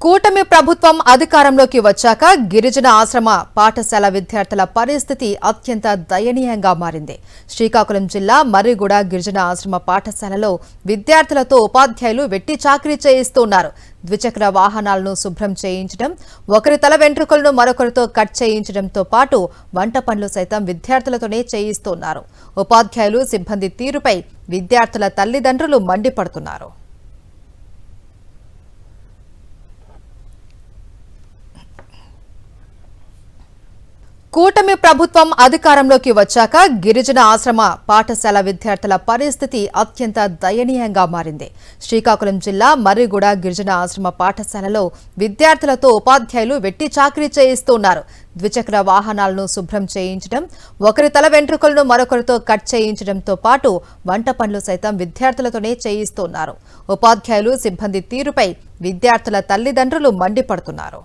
కూటమి ప్రభుత్వం అధికారంలోకి వచ్చాక గిరిజన ఆశ్రమ పాఠశాల విద్యార్థుల పరిస్థితి అత్యంత దయనీయంగా మారింది. శ్రీకాకుళం జిల్లా మర్రిగూడ గిరిజన ఆశ్రమ పాఠశాలలో విద్యార్థులతో ఉపాధ్యాయులు వెట్టి చాకిరీ చేయిస్తున్నారు. ద్విచక్ర వాహనాలను శుభ్రం చేయించడం, ఒకరి తల వెంట్రుకలను మరొకరితో కట్ చేయించడంతో పాటు వంట పనులు సైతం విద్యార్థులతోనే చేయిస్తున్నారు. ఉపాధ్యాయులు సిబ్బంది తీరుపై విద్యార్థుల తల్లిదండ్రులు మండిపడుతున్నారు. కూటమి ప్రభుత్వం అధికారంలోకి వచ్చాక గిరిజన ఆశ్రమ పాఠశాల విద్యార్థుల పరిస్థితి అత్యంత దయనీయంగా మారింది. శ్రీకాకుళం జిల్లా మర్రిగూడ గిరిజన ఆశ్రమ పాఠశాలలో విద్యార్థులతో ఉపాధ్యాయులు వెట్టి చాకిరీ చేయిస్తున్నారు. ద్విచక్ర వాహనాలను శుభ్రం చేయించడం, ఒకరి తల వెంట్రుకలను మరొకరితో కట్ చేయించడంతో పాటు వంట పనులు సైతం విద్యార్థులతోనే చేయిస్తున్నారు. ఉపాధ్యాయులు సిబ్బంది తీరుపై విద్యార్థుల తల్లిదండ్రులు మండిపడుతున్నారు.